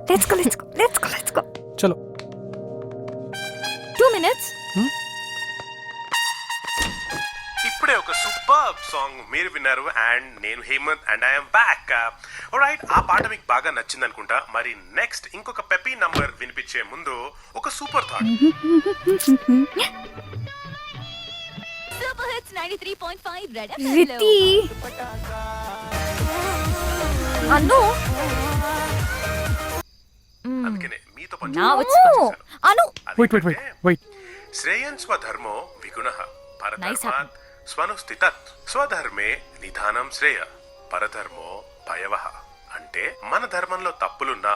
let's go. చలో 2 minutes. ఇప్పుడే ఒక సూపర్ సాంగ్ మీరు విన్నారు అండ్ నేను Hemanth and I'm back. Right, ఆ పాట మీకు బాగా నచ్చింది అనుకుంటా. మరి నెక్స్ట్ ఇంకొక పెపీ నంబర్ వినిపించే ముందు ఒక super thought. Super Hits 93.5 Red FM. రితి అను అందుకనే మీతో నా వచ్చి అను wait. శ్రేయన్ స్వధర్మో విగుణః Nice పరధర్మాత్ స్వనుస్థితత్ స్వధర్మే నిధానం శ్రేయ పరధర్మో భయవః. అంటే మన ధర్మంలో తప్పులున్నా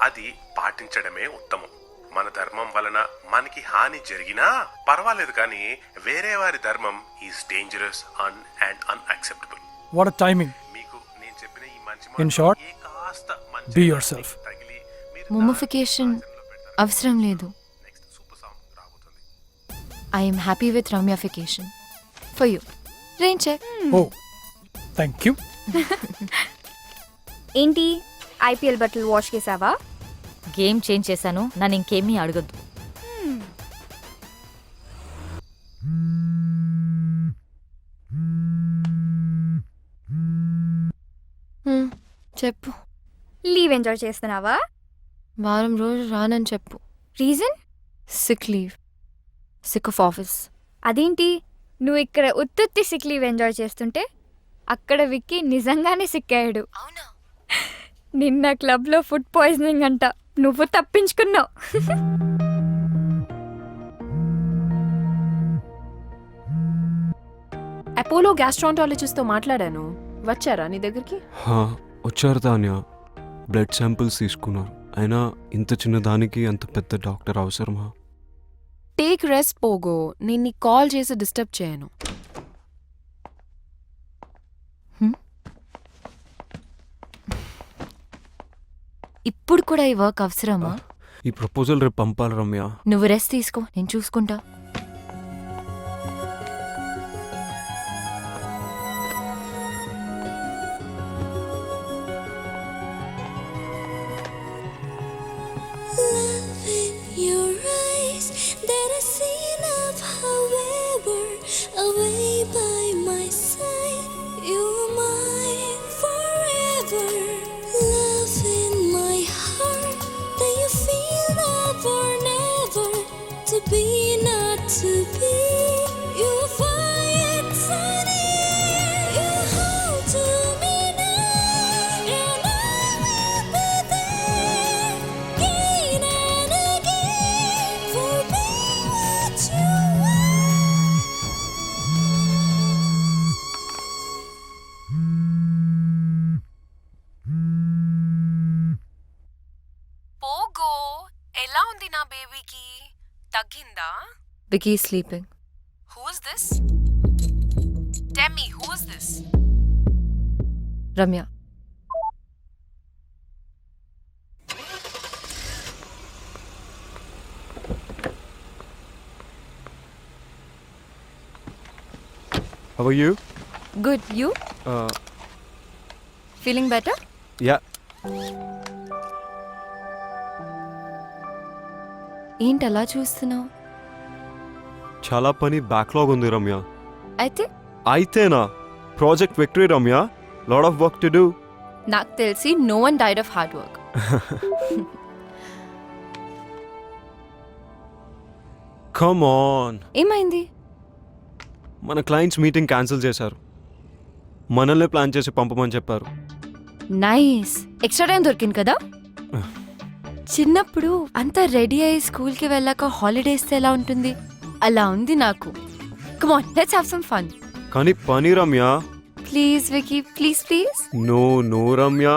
అది పాటించడమే ఉత్తమం. మన ధర్మం వలన మనకి హాని జరిగినా పర్వాలేదు, కానీ వేరే వారి ధర్మం is dangerous and unacceptable. What a timing. మీకు నేను చెప్పిన ఈ మంచి In మాటలు short, ఏ కాస్త మంచి be yourself. తగిలి మీరు Mummification అవసరం లేదు. నెక్స్ట్ సూపర్ సాంగ్ రాబోతుంది. I am happy with Ramyafication. For you. Rain check. Oh, thank you. ఏంటి ఐపీఎల్ బట్టలు వాష్ చేసావా? గేమ్ చేంజ్ చేశాను, నన్ను ఇంకేమీ అడగద్దు. చెప్పు. లీవ్ ఎంజాయ్ చేస్తున్నావా? వారం రోజు రానని చెప్పు. Reason? Sick leave. Sick of office. అదేంటి, నువ్వు ఇక్కడ ఉత్తుత్తి సిక్ లీవ్ ఎంజాయ్ చేస్తుంటే అక్కడ విక్కీ నిజంగానే సిక్ అయ్యాడు. అవునా? నిన్న క్లబ్లో ఫుడ్ పాయిజనింగ్ అంట, నువ్వు తప్పించుకున్నావు. అపోలో గ్యాస్ట్రాంటాలజిస్ట్తో మాట్లాడాను. వచ్చారా నీ దగ్గరికి? వచ్చారు తాన్య. బ్లడ్ శాంపిల్స్ తీసుకున్నారు. అయినా ఇంత చిన్న దానికి అంత పెద్ద డాక్టర్ అవసరమా? Take rest Pogo. నేను నీకు కాల్ చేసి డిస్టర్బ్ చేయను. ఇప్పుడు కూడా ఈ వర్క్ అవసరమా? ఈ ప్రపోజల్ రేపు పంపాలి రమ్య. నువ్వు రెస్ట్ తీసుకో, నేను చూసుకుంటా. Your eyes that I see love, however, away by my side. You're mine forever. Love in my heart that you feel never, never to be, not to be. You find sunny, you hold to me now, and I will be there again and again for being what you are. Pogo, ఎలా ఉంది నా బేబీకి? తగ్గిందా? Vicky sleeping. Who is this? Tell me, who is this? Ramya. How are you? Good. You feeling better? Yeah. ఏంటి అలా చూస్తున్నావు? చాలా పని బ్యాక్లాగ్ ఉంది రమ్య. అయితే అయితేనా? Project victory Ramya. Lot of work to do. నాకు తెలిసి no one died of hard work. Come on. ఏమైంది? మన క్లయింట్స్ మీటింగ్ క్యాన్సిల్ చేశారు. మనల్ని ప్లాన్ చేసి పంపమని చెప్పారు. నైస్. ఎక్స్ట్రా టైం దొరికింది కదా. చిన్నప్పుడు అంతా రెడీ అయ్యి స్కూల్కి వెళ్ళాక హాలిడేస్ ఎలా ఉంటుంది అలా ఉంది నాకు. Come on, let's have some fun. కానీ పని Ramya. Please Vicky, please please. No Ramya.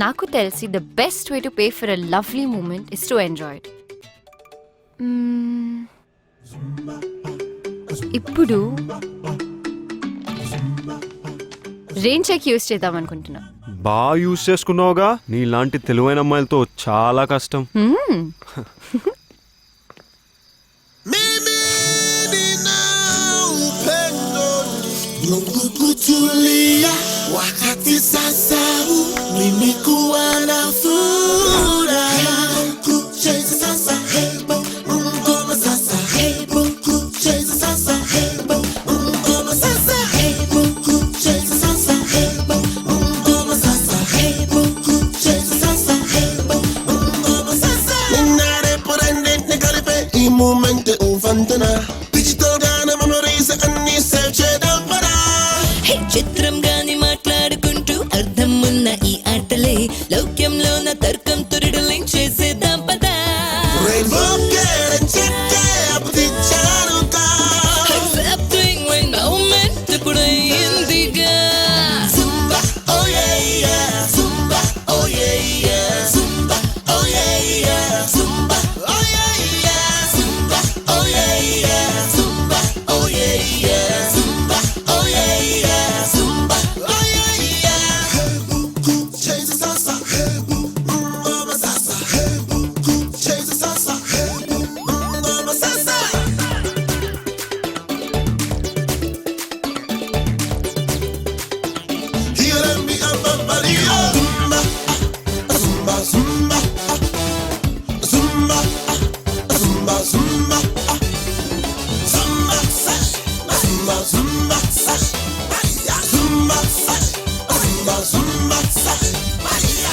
నాకు తెలిసి the best way to pay for a lovely moment is to enjoy it. ఇప్పుడు రెయిన్ చెక్ యూస్ చేద్దాం అనుకుంటున్నా. బాగా యూజ్ చేసుకున్నావుగా. నీలాంటి తెలివైన అమ్మాయిలతో చాలా కష్టం. Kutulia wakati sasa huu mimi kuwa nafuu నా తర్కం తురిడలింగ్ చేసేద్దాం పదా Accepting when moment ఇప్పుడైందిగా Zumba, oh yeah yeah Zumba, oh yeah yeah Zumba, oh yeah yeah Zumba, oh yeah yeah Zumba, oh yeah yeah Zumba, oh yeah yeah Zumba, oh yeah yeah Zumba, oh yeah yeah Hey boo boo chase the salsa Hey boo boo mama salsa Hey boo boo chase the salsa Hey boo boo mama salsa Zumba, Zumba, Zumba, Zumba, Zumba, Zumba, Zumba, Zumba, Zumba, Zumba, Zumba,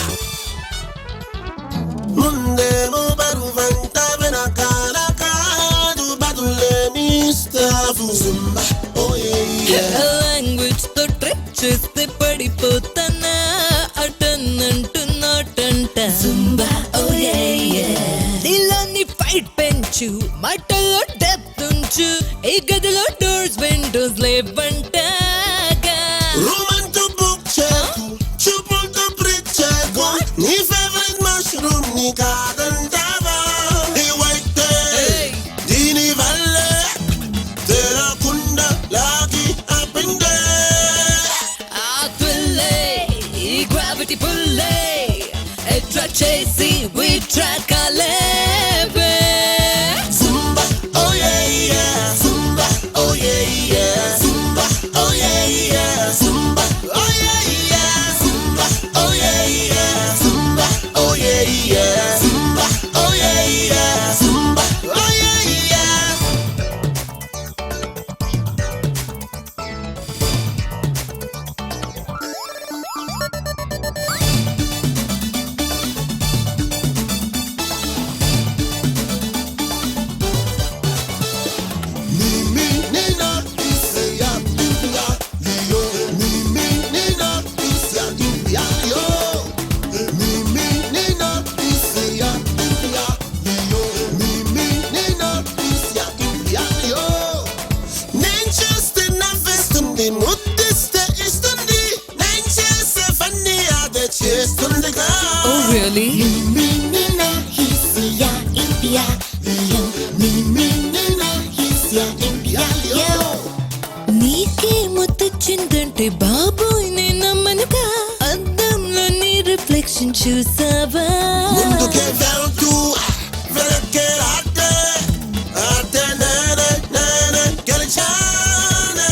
ముందేమో బరువంట వెనకాల కాదు బదులేమిస్తావు Zumba, oh yeah language తో trick చేస్తే పడిపోతానా అటన్నంటున్నాటంట Zumba, oh yeah నీలోని fight పెంచు మాటల్లో depth ఉంచు ఈ గదిలో డోర్స్ విండోస్ లేవంటగా రూమంటూ బుక్ చేకు చూపులతో బ్రిక్ చేకు నీ ఫేవరెట్ మష్రూమ్ నీ కాదంటావా ఈ వైట్ దీని వల్లే తెరకుండా లాగి అపిండే ఆ థ్రిల్లే ఈ గ్రావిటీ పుల్లే అట్రాక్ట్ చేసి we track our level Zumba, oh yeah yeah Zumba, oh yeah yeah Zumba, oh yeah yeah Zumba, oh yeah yeah Zumba, oh yeah yeah Zumba, oh yeah yeah Zumba, oh yeah yeah Zumba, oh yeah yeah Oh really? నీకే ముత్తొచ్చిందంటే బాబోయ్ నేను నమ్మనుగా అద్దంలో నీ reflection చూసావా ముందుకే వెళ్తూ వెనక్కే రాటే ఆటే నేనే గెలిచానే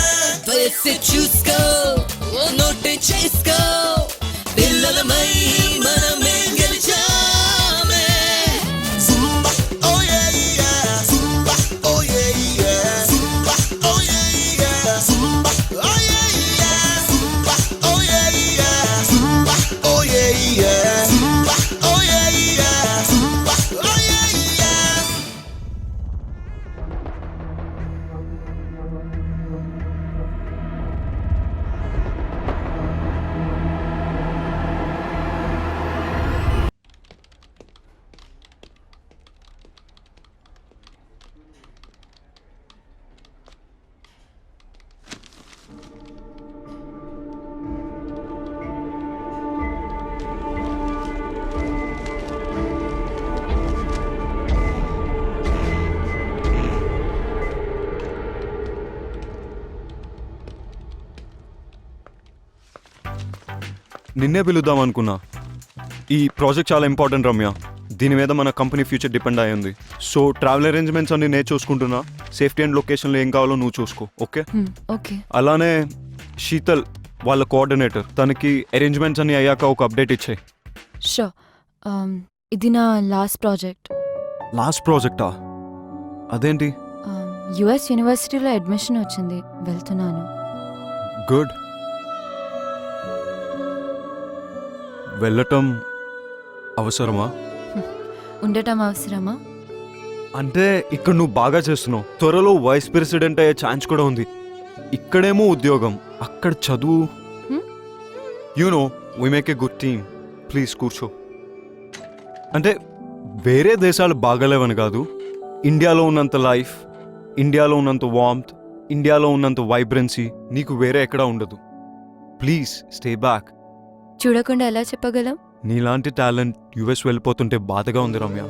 వయస్సు చూసుకో ఓ నోటే చేసుకో పిల్లలమై మనమే గెలిచామే Zumba, oh yeah yeah Zumba, oh yeah yeah Zumba, oh yeah yeah Zumba, oh yeah yeah Zumba, oh yeah yeah Zumba, oh yeah yeah Zumba, oh yeah yeah Zumba, oh yeah yeah నిన్నే పిలుద్దాం అనుకున్నా. ఈ project చాలా important Ramya. దీని మీద మన company future depend అయి ఉంది. సో ట్రావెల్ అరేంజ్మెంట్స్ అన్ని నేను చూసుకుంటున్నా. సేఫ్టీ అండ్ లొకేషన్లో ఏం కావాలో నువ్వు చూసుకో. ఓకే? ఓకే. అలానే శీతల్ వాళ్ళ కోఆర్డినేటర్, తనకి అరేంజ్మెంట్స్ అన్ని అయ్యాక ఒక అప్డేట్ ఇచ్చాయి. షో ఇది నా లాస్ట్ ప్రాజెక్ట్. లాస్ట్ ప్రాజెక్టా? అదేంటి? యుఎస్ యూనివర్సిటీలో అడ్మిషన్ వచ్చింది, వెళ్తున్నాను. గుడ్. వెళ్ళటం అవసరమా? ఉండటం అవసరమా? అంటే ఇక్కడ నువ్వు బాగా చేస్తున్నావు. త్వరలో వైస్ ప్రెసిడెంట్ అయ్యే ఛాన్స్ కూడా ఉంది. ఇక్కడేమో ఉద్యోగం, అక్కడ చదువు. You know we make a good team. Please కూర్చో. అంటే వేరే దేశాలు బాగలేవని కాదు, ఇండియాలో ఉన్నంత లైఫ్, ఇండియాలో ఉన్నంత వార్మ్త్, ఇండియాలో ఉన్నంత వైబ్రెన్సీ నీకు వేరే ఎక్కడా ఉండదు. Please stay back. చూడకుండా ఎలా చెప్పగలం? నీలాంటి టాలెంట్ యుఎస్ వెళ్ళిపోతుంటే బాధగా ఉంది రమ్య.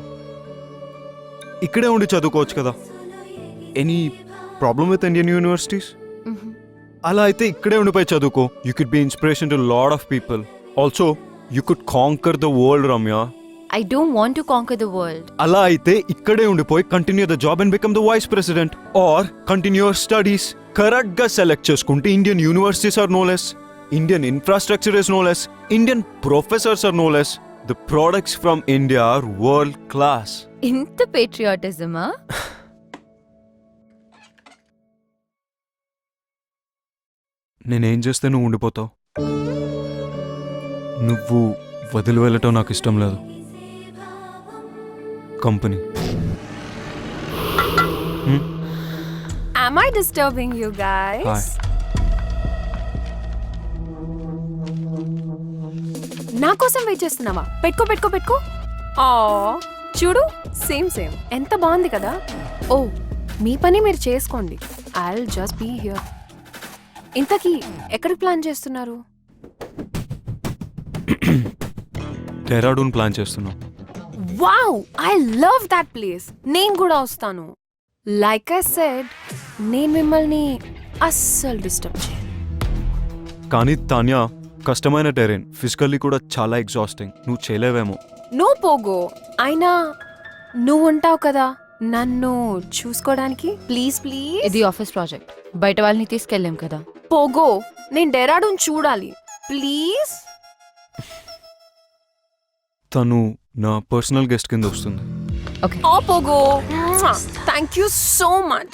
ఇక్కడే ఉండి చదువుకోవచ్చు కదా. Any problem with Indian universities? అలా అయితే ఇక్కడే ఉండిపోయి చదువుకో. You could be inspiration to lot of people. Also you could conquer the world Ramya. I don't want to conquer the world. అలా అయితే ఇక్కడే ఉండిపోయి continue the job and become the vice president or continue your studies. Correct గా select చేసుకుంటే Indian universities are no less, Indian infrastructure is no less, Indian professors are no less. The products from India are world class. ఇంత పేట్రియాటిజమా? నేనేం చేస్తే నువ్వు ఉండిపోతావు? నువ్వు వదిలి వెళ్ళటం నాకు ఇష్టం లేదు. Company. Am I disturbing you guys? Hi. నా కోసం వెయిట్ చేస్తున్నావా? పెట్టుకో పెట్టుకో పెట్టుకో. ఆ చూడు, సేమ్ సేమ్. ఎంత బాగుంది కదా. ఓ, మీ పని మీరు చేసుకోండి. I'll just be here. ఇంతకీ ఎక్కడికి ప్లాన్ చేస్తున్నారు? డెహ్రాడూన్ ప్లాన్ చేస్తున్నాం. Wow, I love that place. నేను కూడా వస్తాను. లైక్ ఐ సెడ్, నేను మిమ్మల్ని అస్సలు డిస్టర్బ్ చేయను. కానీ తాన్యా, కష్టమైన టెరెన్, ఫిజికల్లీ కూడా చాలా ఎగ్జాస్టింగ్. నువ్వు చేయలేవేమో. నో పోగో, అయినా నువ్వు ఉంటావు కదా నన్ను చూసుకోవడానికి. Please please. ఇది ఆఫీస్ ప్రాజెక్ట్, బయట వాళ్ళని తీసుకెళ్ళాం కదా. పోగో, నేను డెరాడూన్ చూడాలి. ప్లీజ్. తను నా పర్సనల్ గెస్ట్ కింద వస్తుంది. Okay. Oh Pogo, thank you so much.